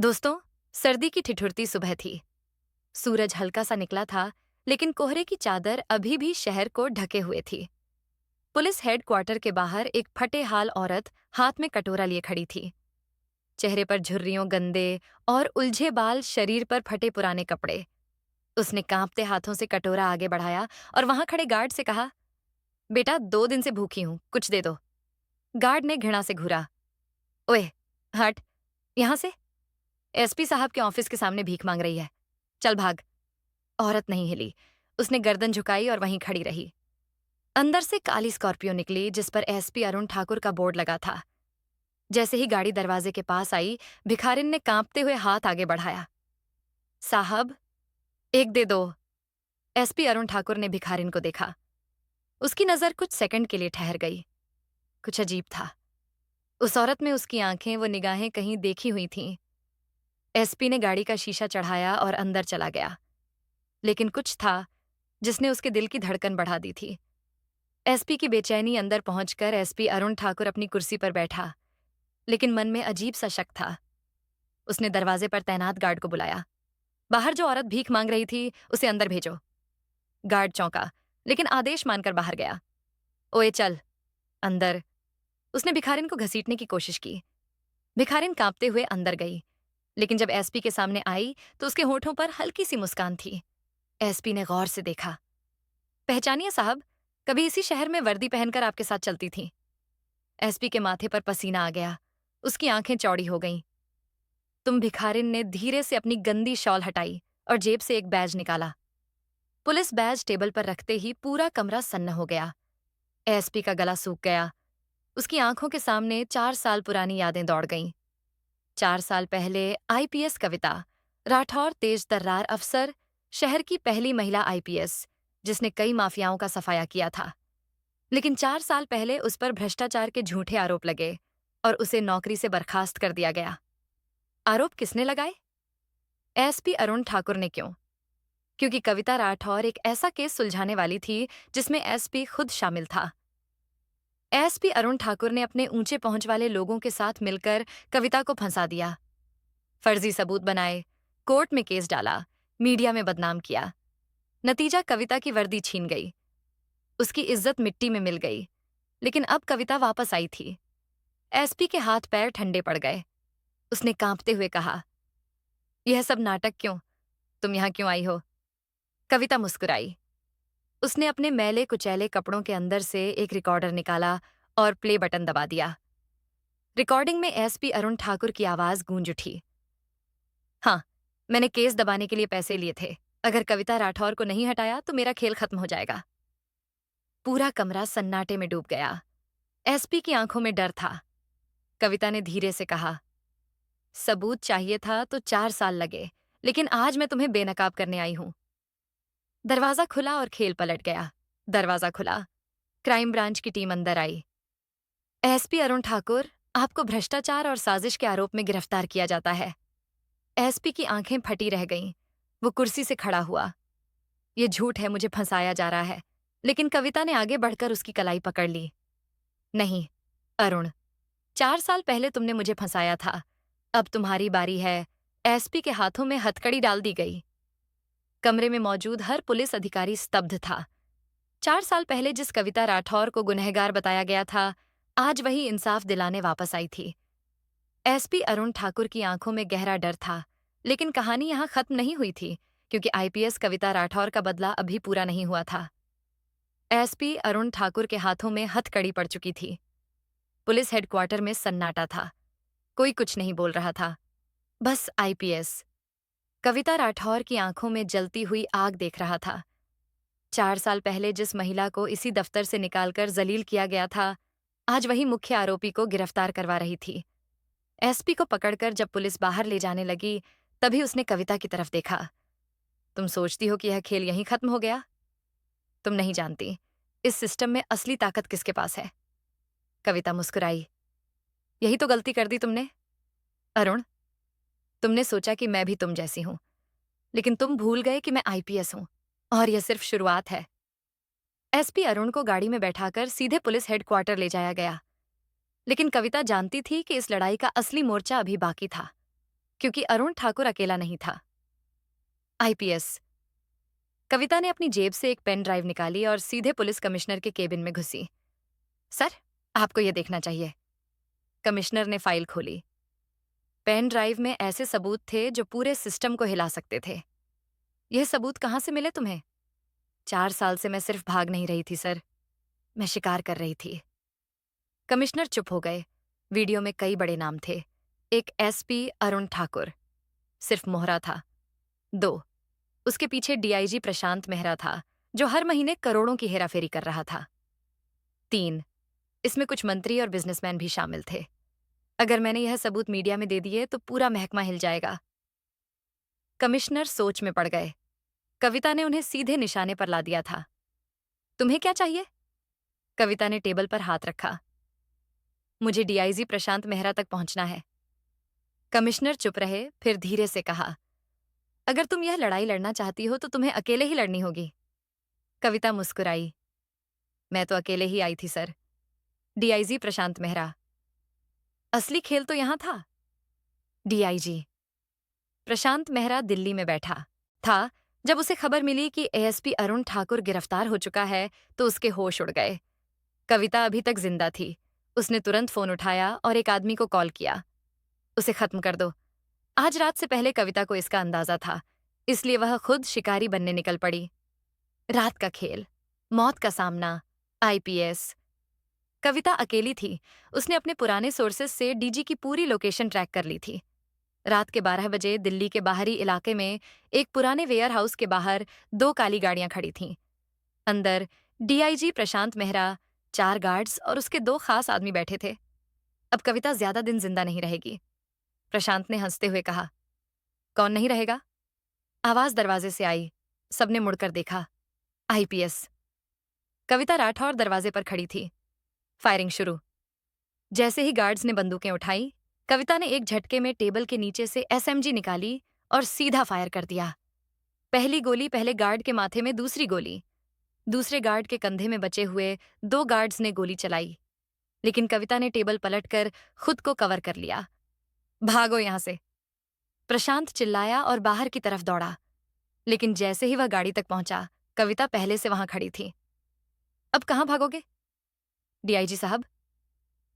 दोस्तों, सर्दी की ठिठुरती सुबह थी। सूरज हल्का सा निकला था, लेकिन कोहरे की चादर अभी भी शहर को ढके हुए थी। पुलिस हेडक्वार्टर के बाहर एक फटे हाल औरत हाथ में कटोरा लिए खड़ी थी। चेहरे पर झुर्रियों, गंदे और उलझे बाल, शरीर पर फटे पुराने कपड़े। उसने कांपते हाथों से कटोरा आगे बढ़ाया और वहां खड़े गार्ड से कहा, बेटा, 2 दिन से भूखी हूं, कुछ दे दो। गार्ड ने घृणा से घूरा। ओए, हट यहां से। एसपी साहब के ऑफिस के सामने भीख मांग रही है, चल भाग। औरत नहीं हिली। उसने गर्दन झुकाई और वहीं खड़ी रही। अंदर से काली स्कॉर्पियो निकली, जिस पर एसपी अरुण ठाकुर का बोर्ड लगा था। जैसे ही गाड़ी दरवाजे के पास आई, भिखारिन ने कांपते हुए हाथ आगे बढ़ाया। साहब, एक दे दो। एसपी अरुण ठाकुर ने भिखारिन को देखा। उसकी नजर कुछ सेकंड के लिए ठहर गई। कुछ अजीब था उस औरत में। उसकी आंखें, वो निगाहें कहीं देखी हुई थीं। एसपी ने गाड़ी का शीशा चढ़ाया और अंदर चला गया। लेकिन कुछ था जिसने उसके दिल की धड़कन बढ़ा दी थी। एसपी की बेचैनी। अंदर पहुंचकर एसपी अरुण ठाकुर अपनी कुर्सी पर बैठा, लेकिन मन में अजीब सा शक था। उसने दरवाजे पर तैनात गार्ड को बुलाया। बाहर जो औरत भीख मांग रही थी, उसे अंदर भेजो। गार्ड चौंका, लेकिन आदेश मानकर बाहर गया। ओए चल अंदर। उसने भिखारिन को घसीटने की कोशिश की। भिखारिन कांपते हुए अंदर गई, लेकिन जब एसपी के सामने आई तो उसके होठों पर हल्की सी मुस्कान थी। एसपी ने गौर से देखा। पहचानिए साहब, कभी इसी शहर में वर्दी पहनकर आपके साथ चलती थी। एसपी के माथे पर पसीना आ गया। उसकी आंखें चौड़ी हो गईं। तुम। भिखारिन ने धीरे से अपनी गंदी शॉल हटाई और जेब से एक बैज निकाला। पुलिस बैज टेबल पर रखते ही पूरा कमरा सन्न हो गया। एसपी का गला सूख गया। उसकी आंखों के सामने 4 साल पुरानी यादें दौड़ गईं। 4 साल पहले आईपीएस कविता राठौर, तेज तर्रार अफसर, शहर की पहली महिला आईपीएस, जिसने कई माफियाओं का सफाया किया था। लेकिन 4 साल पहले उस पर भ्रष्टाचार के झूठे आरोप लगे और उसे नौकरी से बर्खास्त कर दिया गया। आरोप किसने लगाए? एसपी अरुण ठाकुर ने। क्यों? क्योंकि कविता राठौर एक ऐसा केस सुलझाने वाली थी जिसमें एसपी खुद शामिल था। एसपी अरुण ठाकुर ने अपने ऊंचे पहुंच वाले लोगों के साथ मिलकर कविता को फंसा दिया। फर्जी सबूत बनाए, कोर्ट में केस डाला, मीडिया में बदनाम किया। नतीजा, कविता की वर्दी छीन गई। उसकी इज्जत मिट्टी में मिल गई। लेकिन अब कविता वापस आई थी। एसपी के हाथ पैर ठंडे पड़ गए। उसने कांपते हुए कहा, यह सब नाटक क्यों? तुम यहां क्यों आई हो? कविता मुस्कुराई। उसने अपने मैले कुचैले कपड़ों के अंदर से एक रिकॉर्डर निकाला और प्ले बटन दबा दिया। रिकॉर्डिंग में एसपी अरुण ठाकुर की आवाज गूंज उठी। हाँ, मैंने केस दबाने के लिए पैसे लिए थे। अगर कविता राठौर को नहीं हटाया तो मेरा खेल खत्म हो जाएगा। पूरा कमरा सन्नाटे में डूब गया। एसपी की आंखों में डर था। कविता ने धीरे से कहा, सबूत चाहिए था तो 4 साल लगे, लेकिन आज मैं तुम्हें बेनकाब करने आई हूं। दरवाजा खुला और खेल पलट गया। दरवाजा खुला। क्राइम ब्रांच की टीम अंदर आई। एसपी अरुण ठाकुर, आपको भ्रष्टाचार और साजिश के आरोप में गिरफ्तार किया जाता है। एसपी की आंखें फटी रह गईं। वो कुर्सी से खड़ा हुआ। ये झूठ है, मुझे फंसाया जा रहा है। लेकिन कविता ने आगे बढ़कर उसकी कलाई पकड़ ली। नहीं अरुण, 4 साल पहले तुमने मुझे फंसाया था। अब तुम्हारी बारी है। एसपी के हाथों में हथकड़ी डाल दी गई। कमरे में मौजूद हर पुलिस अधिकारी स्तब्ध था। 4 साल पहले जिस कविता राठौर को गुनहगार बताया गया था, आज वही इंसाफ दिलाने वापस आई थी। एसपी अरुण ठाकुर की आंखों में गहरा डर था। लेकिन कहानी यहां खत्म नहीं हुई थी, क्योंकि आईपीएस कविता राठौर का बदला अभी पूरा नहीं हुआ था। एसपी अरुण ठाकुर के हाथों में हथकड़ी पड़ चुकी थी। पुलिस हेडक्वार्टर में सन्नाटा था। कोई कुछ नहीं बोल रहा था। बस आईपीएस कविता राठौर की आंखों में जलती हुई आग देख रहा था। 4 साल पहले जिस महिला को इसी दफ्तर से निकालकर जलील किया गया था, आज वही मुख्य आरोपी को गिरफ्तार करवा रही थी। एसपी को पकड़कर जब पुलिस बाहर ले जाने लगी, तभी उसने कविता की तरफ देखा। तुम सोचती हो कि यह खेल यहीं खत्म हो गया? तुम नहीं जानती इस सिस्टम में असली ताकत किसके पास है। कविता मुस्कुराई। यही तो गलती कर दी तुमने अरुण। तुमने सोचा कि मैं भी तुम जैसी हूं, लेकिन तुम भूल गए कि मैं आईपीएस हूं, और यह सिर्फ शुरुआत है। एसपी अरुण को गाड़ी में बैठाकर सीधे पुलिस हेडक्वार्टर ले जाया गया। लेकिन कविता जानती थी कि इस लड़ाई का असली मोर्चा अभी बाकी था। क्योंकि अरुण ठाकुर अकेला नहीं था। आईपीएस। कविता ने अपनी जेब से एक पेन ड्राइव निकाली और सीधे पुलिस कमिश्नर के केबिन में घुसी। सर, आपको यह देखना चाहिए। कमिश्नर ने फाइल खोली। पेन ड्राइव में ऐसे सबूत थे जो पूरे सिस्टम को हिला सकते थे। यह सबूत कहाँ से मिले तुम्हें? 4 साल से मैं सिर्फ भाग नहीं रही थी सर, मैं शिकार कर रही थी। कमिश्नर चुप हो गए। वीडियो में कई बड़े नाम थे। एक एसपी अरुण ठाकुर, सिर्फ मोहरा था। 2, उसके पीछे डीआईजी प्रशांत मेहरा था, जो हर महीने करोड़ों की हेराफेरी कर रहा था। 3, इसमें कुछ मंत्री और बिजनेसमैन भी शामिल थे। अगर मैंने यह सबूत मीडिया में दे दिए तो पूरा महकमा हिल जाएगा। कमिश्नर सोच में पड़ गए। कविता ने उन्हें सीधे निशाने पर ला दिया था। तुम्हें क्या चाहिए? कविता ने टेबल पर हाथ रखा। मुझे डीआईजी प्रशांत मेहरा तक पहुंचना है। कमिश्नर चुप रहे, फिर धीरे से कहा, अगर तुम यह लड़ाई लड़ना चाहती हो तो तुम्हें अकेले ही लड़नी होगी। कविता मुस्कुराई। मैं तो अकेले ही आई थी सर। डीआईजी प्रशांत मेहरा। असली खेल तो यहां था। डीआईजी प्रशांत मेहरा दिल्ली में बैठा था। जब उसे खबर मिली कि एएसपी अरुण ठाकुर गिरफ्तार हो चुका है तो उसके होश उड़ गए। कविता अभी तक जिंदा थी। उसने तुरंत फोन उठाया और एक आदमी को कॉल किया। उसे खत्म कर दो। आज रात से पहले कविता को इसका अंदाजा था, इसलिए वह खुद शिकारी बनने निकल पड़ी। रात का खेल, मौत का सामना, आईपीएस। कविता अकेली थी। उसने अपने पुराने सोर्सेस से डीजी की पूरी लोकेशन ट्रैक कर ली थी। रात के 12 बजे दिल्ली के बाहरी इलाके में एक पुराने वेयर हाउस के बाहर 2 काली गाड़ियां खड़ी थीं। अंदर डीआईजी प्रशांत मेहरा, 4 गार्ड्स और उसके 2 खास आदमी बैठे थे। अब कविता ज्यादा दिन जिंदा नहीं रहेगी। प्रशांत ने हंसते हुए कहा। कौन नहीं रहेगा? आवाज दरवाजे से आई। सबने मुड़कर देखा। आईपीएस। कविता राठौर दरवाजे पर खड़ी थी। फायरिंग शुरू। जैसे ही गार्ड्स ने बंदूकें उठाई, कविता ने एक झटके में टेबल के नीचे से एसएमजी निकाली और सीधा फायर कर दिया। पहली गोली पहले गार्ड के माथे में, दूसरी गोली दूसरे गार्ड के कंधे में। बचे हुए 2 गार्ड्स ने गोली चलाई, लेकिन कविता ने टेबल पलटकर खुद को कवर कर लिया। भागो यहां से! प्रशांत चिल्लाया और बाहर की तरफ दौड़ा, लेकिन जैसे ही वह गाड़ी तक पहुंचा, कविता पहले से वहां खड़ी थी। अब कहां भागोगे? डीआईजी साहब।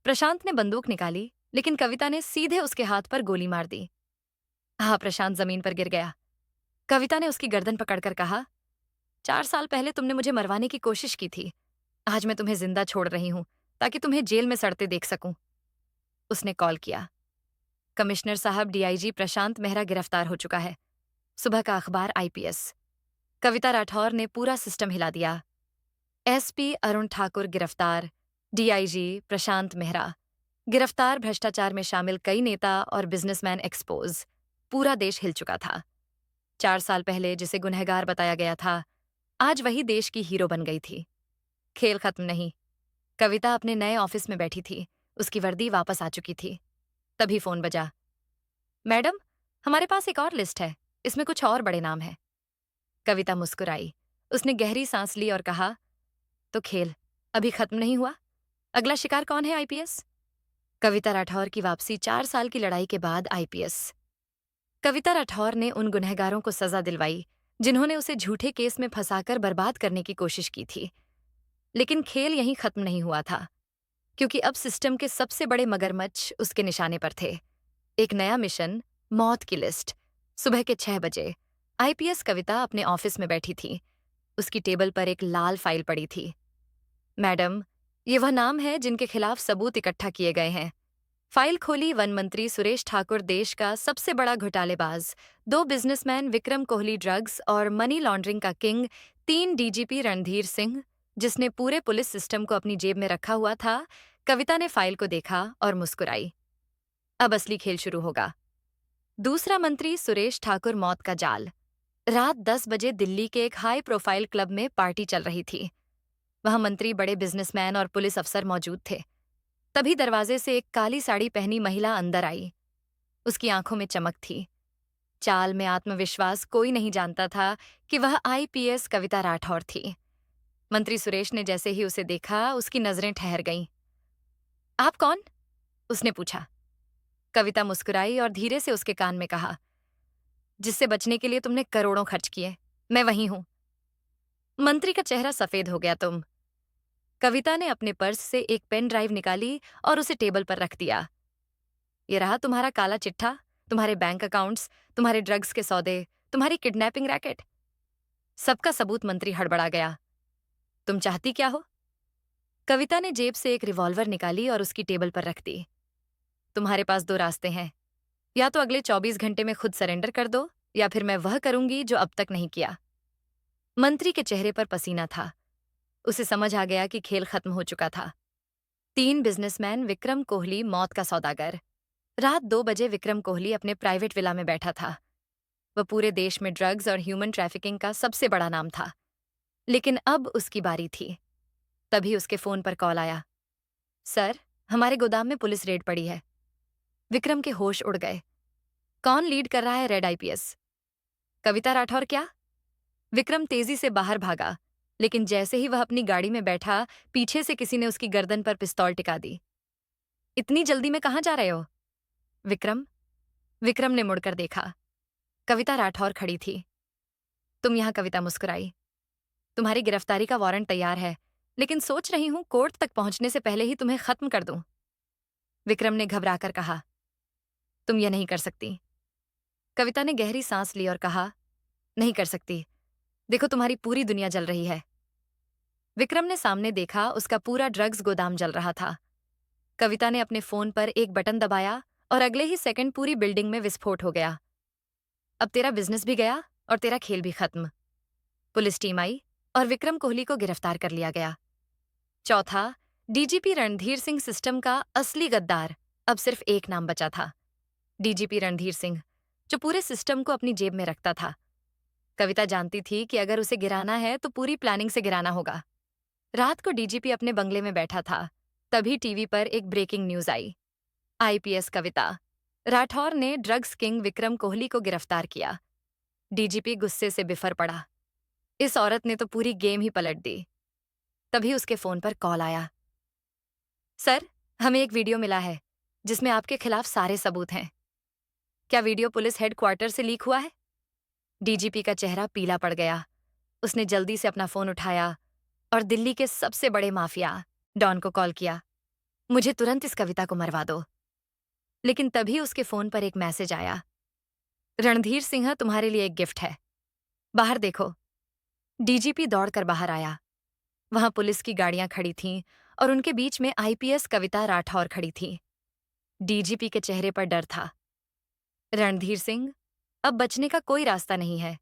प्रशांत ने बंदूक निकाली, लेकिन कविता ने सीधे उसके हाथ पर गोली मार दी। हाँ, प्रशांत जमीन पर गिर गया। कविता ने उसकी गर्दन पकड़कर कहा, 4 साल पहले तुमने मुझे मरवाने की कोशिश की थी। आज मैं तुम्हें जिंदा छोड़ रही हूं ताकि तुम्हें जेल में सड़ते देख सकूं। उसने कॉल किया। कमिश्नर साहब, डीआईजी प्रशांत मेहरा गिरफ्तार हो चुका है। सुबह का अखबार, आईपीएस। कविता राठौर ने पूरा सिस्टम हिला दिया। एसपी अरुण ठाकुर गिरफ्तार, डीआईजी प्रशांत मेहरा गिरफ्तार, भ्रष्टाचार में शामिल कई नेता और बिजनेसमैन एक्सपोज। पूरा देश हिल चुका था। 4 साल पहले जिसे गुनहगार बताया गया था, आज वही देश की हीरो बन गई थी। खेल खत्म नहीं। कविता अपने नए ऑफिस में बैठी थी। उसकी वर्दी वापस आ चुकी थी। तभी फोन बजा। मैडम, हमारे पास एक और लिस्ट है, इसमें कुछ और बड़े नाम हैं। कविता मुस्कुराई। उसने गहरी सांस ली और कहा, तो खेल अभी खत्म नहीं हुआ। अगला शिकार कौन है? आईपीएस। कविता राठौर की वापसी 4 साल की लड़ाई के बाद आईपीएस। कविता राठौर ने उन गुनहगारों को सजा दिलवाई जिन्होंने उसे झूठे केस में फंसाकर बर्बाद करने की कोशिश की थी। लेकिन खेल यहीं खत्म नहीं हुआ था, क्योंकि अब सिस्टम के सबसे बड़े मगरमच्छ उसके निशाने पर थे। एक नया मिशन, मौत की लिस्ट। सुबह के 6 बजे आईपीएस कविता अपने ऑफिस में बैठी थी। उसकी टेबल पर एक लाल फाइल पड़ी थी। मैडम, ये वह नाम है जिनके खिलाफ सबूत इकट्ठा किए गए हैं। फाइल खोली। वन मंत्री सुरेश ठाकुर, देश का सबसे बड़ा घोटालेबाज, 2 बिजनेसमैन विक्रम कोहली ड्रग्स और मनी लॉन्ड्रिंग का किंग, 3 डीजीपी रणधीर सिंह, जिसने पूरे पुलिस सिस्टम को अपनी जेब में रखा हुआ था। कविता ने फाइल को देखा और मुस्कुराई। अब असली खेल शुरू होगा। दूसरा मंत्री सुरेश ठाकुर, मौत का जाल। रात 10 बजे दिल्ली के एक हाई प्रोफाइल क्लब में पार्टी चल रही थी। वहां मंत्री, बड़े बिजनेसमैन और पुलिस अफसर मौजूद थे। तभी दरवाजे से एक काली साड़ी पहनी महिला अंदर आई। उसकी आंखों में चमक थी, चाल में आत्मविश्वास। कोई नहीं जानता था कि वह आईपीएस कविता राठौर थी। मंत्री सुरेश ने जैसे ही उसे देखा, उसकी नजरें ठहर गईं। आप कौन? उसने पूछा। कविता मुस्कुराई और धीरे से उसके कान में कहा, जिससे बचने के लिए तुमने करोड़ों खर्च किए, मैं वही हूं। मंत्री का चेहरा सफेद हो गया। तुम? कविता ने अपने पर्स से एक पेन ड्राइव निकाली और उसे टेबल पर रख दिया। ये रहा तुम्हारा काला चिट्ठा, तुम्हारे बैंक अकाउंट्स, तुम्हारे ड्रग्स के सौदे, तुम्हारी किडनैपिंग रैकेट। सबका सबूत। मंत्री हड़बड़ा गया। तुम चाहती क्या हो? कविता ने जेब से एक रिवॉल्वर निकाली और उसकी टेबल पर रख दी। तुम्हारे पास दो रास्ते हैं, या तो अगले 24 घंटे में खुद सरेंडर कर दो, या फिर मैं वह करूंगी जो अब तक नहीं किया। मंत्री के चेहरे पर पसीना था। उसे समझ आ गया कि खेल खत्म हो चुका था। 3 बिजनेसमैन, विक्रम कोहली मौत का सौदागर। रात 2 बजे विक्रम कोहली अपने प्राइवेट विला में बैठा था। वह पूरे देश में ड्रग्स और ह्यूमन ट्रैफिकिंग का सबसे बड़ा नाम था। लेकिन अब उसकी बारी थी। तभी उसके फोन पर कॉल आया। सर, हमारे गोदाम में पुलिस रेड पड़ी है। विक्रम के होश उड़ गए। कौन लीड कर रहा है रेड आईपीएस? कविता राठौर क्या? विक्रम तेजी से बाहर भागा, लेकिन जैसे ही वह अपनी गाड़ी में बैठा, पीछे से किसी ने उसकी गर्दन पर पिस्तौल टिका दी। इतनी जल्दी में कहाँ जा रहे हो? विक्रम? विक्रम ने मुड़कर देखा। कविता राठौर खड़ी थी। तुम यहां? कविता मुस्कुराई। तुम्हारी गिरफ्तारी का वारंट तैयार है, लेकिन सोच रही हूं कोर्ट तक पहुंचने से पहले ही तुम्हें खत्म कर दूं। विक्रम ने घबराकर कहा, तुम यह नहीं कर सकती। कविता ने गहरी सांस ली और कहा, नहीं कर सकती। देखो, तुम्हारी पूरी दुनिया जल रही है। विक्रम ने सामने देखा। उसका पूरा ड्रग्स गोदाम जल रहा था। कविता ने अपने फोन पर एक बटन दबाया और अगले ही सेकंड पूरी बिल्डिंग में विस्फोट हो गया। अब तेरा बिजनेस भी गया और तेरा खेल भी खत्म। पुलिस टीम आई और विक्रम कोहली को गिरफ्तार कर लिया गया। चौथा, डीजीपी रणधीर सिंह सिस्टम का असली गद्दार। अब सिर्फ एक नाम बचा था, डीजीपी रणधीर सिंह, जो पूरे सिस्टम को अपनी जेब में रखता था। कविता जानती थी कि अगर उसे गिराना है तो पूरी प्लानिंग से गिराना होगा। रात को डीजीपी अपने बंगले में बैठा था। तभी टीवी पर एक ब्रेकिंग न्यूज आई। आईपीएस कविता राठौर ने ड्रग्स किंग विक्रम कोहली को गिरफ्तार किया। डीजीपी गुस्से से बिफर पड़ा। इस औरत ने तो पूरी गेम ही पलट दी। तभी उसके फोन पर कॉल आया। सर, हमें एक वीडियो मिला है जिसमें आपके खिलाफ सारे सबूत हैं। क्या वीडियो पुलिस हेडक्वार्टर से लीक हुआ है? डीजीपी का चेहरा पीला पड़ गया। उसने जल्दी से अपना फोन उठाया और दिल्ली के सबसे बड़े माफिया डॉन को कॉल किया। मुझे तुरंत इस कविता को मरवा दो। लेकिन तभी उसके फोन पर एक मैसेज आया। रणधीर सिंह, तुम्हारे लिए एक गिफ्ट है, बाहर देखो। डीजीपी दौड़कर बाहर आया। वहां पुलिस की गाड़ियां खड़ी थीं और उनके बीच में आईपीएस कविता राठौर खड़ी थी। डीजीपी के चेहरे पर डर था। रणधीर सिंह, अब बचने का कोई रास्ता नहीं है।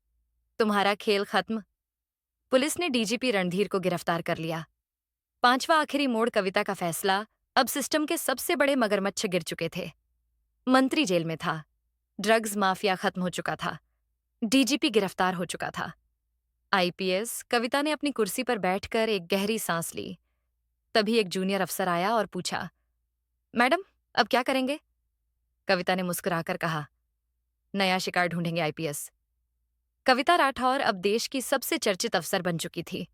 तुम्हारा खेल खत्म। पुलिस ने डीजीपी रणधीर को गिरफ्तार कर लिया। 5वां आखिरी मोड़ कविता का फैसला। अब सिस्टम के सबसे बड़े मगरमच्छ गिर चुके थे। मंत्री जेल में था। ड्रग्स माफिया खत्म हो चुका था। डीजीपी गिरफ्तार हो चुका था। आईपीएस कविता ने अपनी कुर्सी पर बैठकर एक गहरी सांस ली। तभी एक जूनियर अफसर आया और पूछा, मैडम, अब क्या करेंगे? कविता ने मुस्कुराकर कहा, नया शिकार ढूंढेंगे आईपीएस। कविता राठौर अब देश की सबसे चर्चित अफसर बन चुकी थी।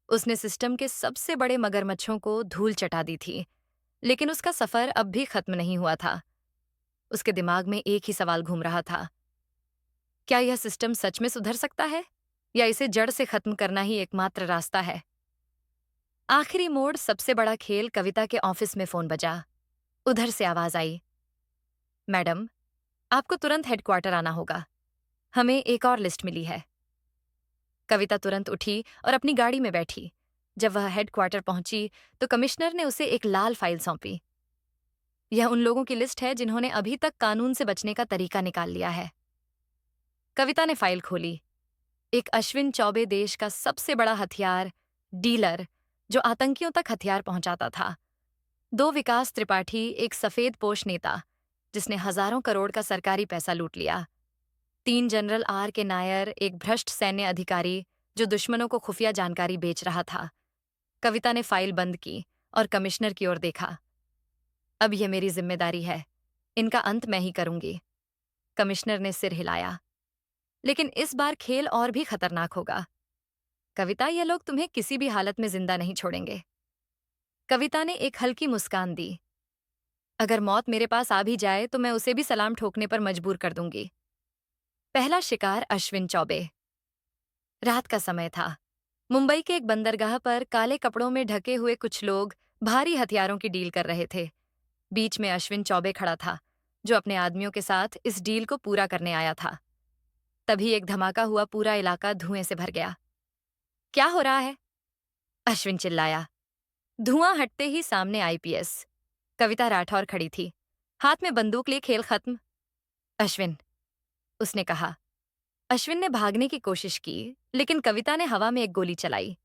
उसने सिस्टम के सबसे बड़े मगरमच्छों को धूल चटा दी थी। लेकिन उसका सफर अब भी खत्म नहीं हुआ था। उसके दिमाग में एक ही सवाल घूम रहा था, क्या यह सिस्टम सच में सुधर सकता है, या इसे जड़ से खत्म करना ही एकमात्र रास्ता है? आखिरी मोड़, सबसे बड़ा खेल। कविता के ऑफिस में फोन बजा। उधर से आवाज आई, मैडम, आपको तुरंत हेडक्वार्टर आना होगा। हमें एक और लिस्ट मिली है। कविता तुरंत उठी और अपनी गाड़ी में बैठी। जब वह हेडक्वार्टर पहुंची तो कमिश्नर ने उसे एक लाल फाइल सौंपी। यह उन लोगों की लिस्ट है जिन्होंने अभी तक कानून से बचने का तरीका निकाल लिया है। कविता ने फाइल खोली। एक अश्विन चौबे, देश का सबसे बड़ा हथियार डीलर, जो आतंकियों तक हथियार पहुंचाता था। 2 विकास त्रिपाठी, एक सफेद पोश नेता जिसने हजारों करोड़ का सरकारी पैसा लूट लिया। 3 जनरल आर के नायर, एक भ्रष्ट सैन्य अधिकारी जो दुश्मनों को खुफिया जानकारी बेच रहा था। कविता ने फाइल बंद की और कमिश्नर की ओर देखा। अब यह मेरी जिम्मेदारी है, इनका अंत मैं ही करूंगी। कमिश्नर ने सिर हिलाया। लेकिन इस बार खेल और भी खतरनाक होगा। कविता, ये लोग तुम्हें किसी भी हालत में जिंदा नहीं छोड़ेंगे। कविता ने एक हल्की मुस्कान दी। अगर मौत मेरे पास आ भी जाए तो मैं उसे भी सलाम ठोकने पर मजबूर कर दूंगी। पहला शिकार अश्विन चौबे। रात का समय था। मुंबई के एक बंदरगाह पर काले कपड़ों में ढके हुए कुछ लोग भारी हथियारों की डील कर रहे थे। बीच में अश्विन चौबे खड़ा था, जो अपने आदमियों के साथ इस डील को पूरा करने आया था। तभी एक धमाका हुआ, पूरा इलाका धुएं से भर गया। क्या हो रहा है? अश्विन चिल्लाया। धुआं हटते ही सामने आईपीएस कविता राठौर खड़ी थी, हाथ में बंदूक लिए। खेल खत्म, अश्विन, उसने कहा। अश्विन ने भागने की कोशिश की, लेकिन कविता ने हवा में एक गोली चलाई।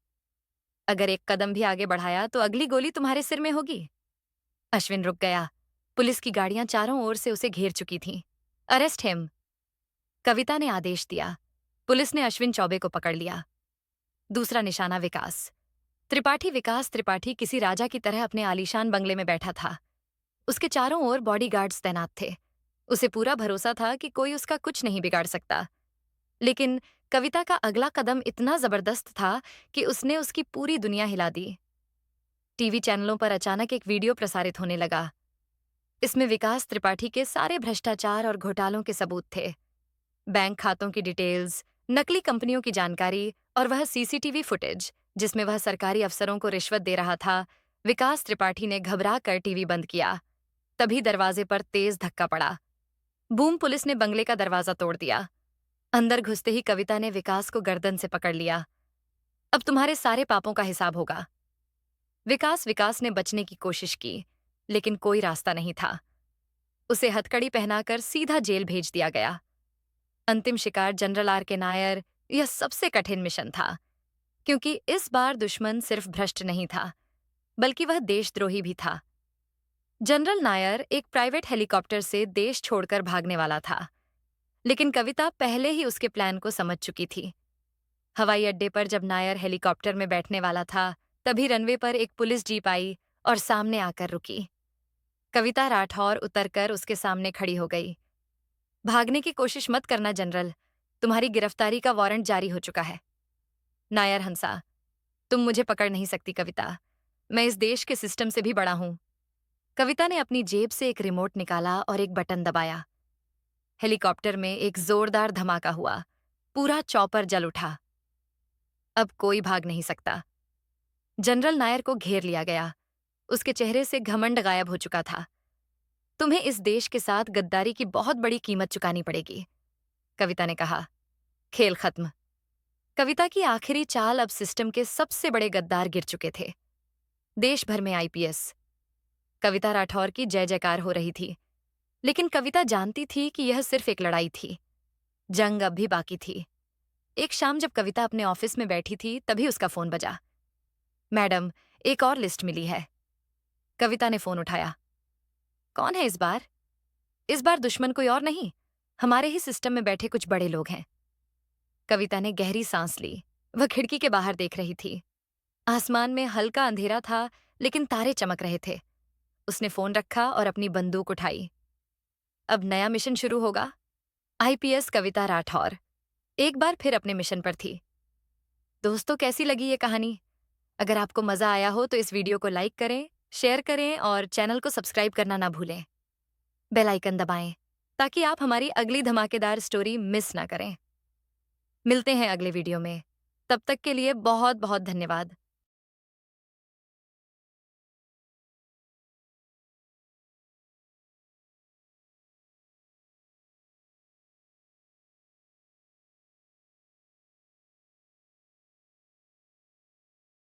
अगर एक कदम भी आगे बढ़ाया तो अगली गोली तुम्हारे सिर में होगी। अश्विन रुक गया। पुलिस की गाड़ियां चारों ओर से उसे घेर चुकी थीं। अरेस्ट हिम, कविता ने आदेश दिया। पुलिस ने अश्विन चौबे को पकड़ लिया। दूसरा निशाना विकास त्रिपाठी। विकास त्रिपाठी किसी राजा की तरह अपने आलीशान बंगले में बैठा था। उसके चारों ओर बॉडीगार्ड्स तैनात थे। उसे पूरा भरोसा था कि कोई उसका कुछ नहीं बिगाड़ सकता। लेकिन कविता का अगला कदम इतना जबरदस्त था कि उसने उसकी पूरी दुनिया हिला दी। टीवी चैनलों पर अचानक एक वीडियो प्रसारित होने लगा। इसमें विकास त्रिपाठी के सारे भ्रष्टाचार और घोटालों के सबूत थे। बैंक खातों की डिटेल्स, नकली कंपनियों की जानकारी और वह सीसीटीवी फुटेज जिसमें वह सरकारी अफसरों को रिश्वत दे रहा था। विकास त्रिपाठी ने घबरा कर टीवी बंद किया। तभी दरवाजे पर तेज धक्का पड़ा। बूम! पुलिस ने बंगले का दरवाजा तोड़ दिया। अंदर घुसते ही कविता ने विकास को गर्दन से पकड़ लिया। अब तुम्हारे सारे पापों का हिसाब होगा। विकास ने बचने की कोशिश की, लेकिन कोई रास्ता नहीं था। उसे हथकड़ी पहनाकर सीधा जेल भेज दिया गया। अंतिम शिकार जनरल आर के नायर। यह सबसे कठिन मिशन था, क्योंकि इस बार दुश्मन सिर्फ भ्रष्ट नहीं था, बल्कि वह देशद्रोही भी था। जनरल नायर एक प्राइवेट हेलीकॉप्टर से देश छोड़कर भागने वाला था, लेकिन कविता पहले ही उसके प्लान को समझ चुकी थी। हवाई अड्डे पर जब नायर हेलीकॉप्टर में बैठने वाला था, तभी रनवे पर एक पुलिस जीप आई और सामने आकर रुकी। कविता राठौर उतरकर उसके सामने खड़ी हो गई। भागने की कोशिश मत करना जनरल, तुम्हारी गिरफ्तारी का वारंट जारी हो चुका है। नायर हंसा। तुम मुझे पकड़ नहीं सकती कविता, मैं इस देश के सिस्टम से भी बड़ा हूं। कविता ने अपनी जेब से एक रिमोट निकाला और एक बटन दबाया। हेलीकॉप्टर में एक जोरदार धमाका हुआ। पूरा चॉपर जल उठा। अब कोई भाग नहीं सकता। जनरल नायर को घेर लिया गया। उसके चेहरे से घमंड गायब हो चुका था। तुम्हें इस देश के साथ गद्दारी की बहुत बड़ी कीमत चुकानी पड़ेगी, कविता ने कहा। खेल खत्म। कविता की आखिरी चाल। अब सिस्टम के सबसे बड़े गद्दार गिर चुके थे। देश भर में आईपीएस कविता राठौर की जय जयकार हो रही थी, लेकिन कविता जानती थी कि यह सिर्फ एक लड़ाई थी। जंग अब भी बाकी थी। एक शाम जब कविता अपने ऑफिस में बैठी थी, तभी उसका फोन बजा। मैडम, एक और लिस्ट मिली है। कविता ने फोन उठाया। कौन है इस बार? इस बार दुश्मन कोई और नहीं, हमारे ही सिस्टम में बैठे कुछ बड़े लोग हैं। कविता ने गहरी सांस ली। वह खिड़की के बाहर देख रही थी। आसमान में हल्का अंधेरा था, लेकिन तारे चमक रहे थे। उसने फोन रखा और अपनी बंदूक उठाई। अब नया मिशन शुरू होगा। आईपीएस कविता राठौर एक बार फिर अपने मिशन पर थी। दोस्तों, कैसी लगी ये कहानी? अगर आपको मजा आया हो तो इस वीडियो को लाइक करें, शेयर करें और चैनल को सब्सक्राइब करना ना भूलें। बेल आइकन दबाएं ताकि आप हमारी अगली धमाकेदार स्टोरी मिस ना करें। मिलते हैं अगले वीडियो में। तब तक के लिए बहुत बहुत धन्यवाद।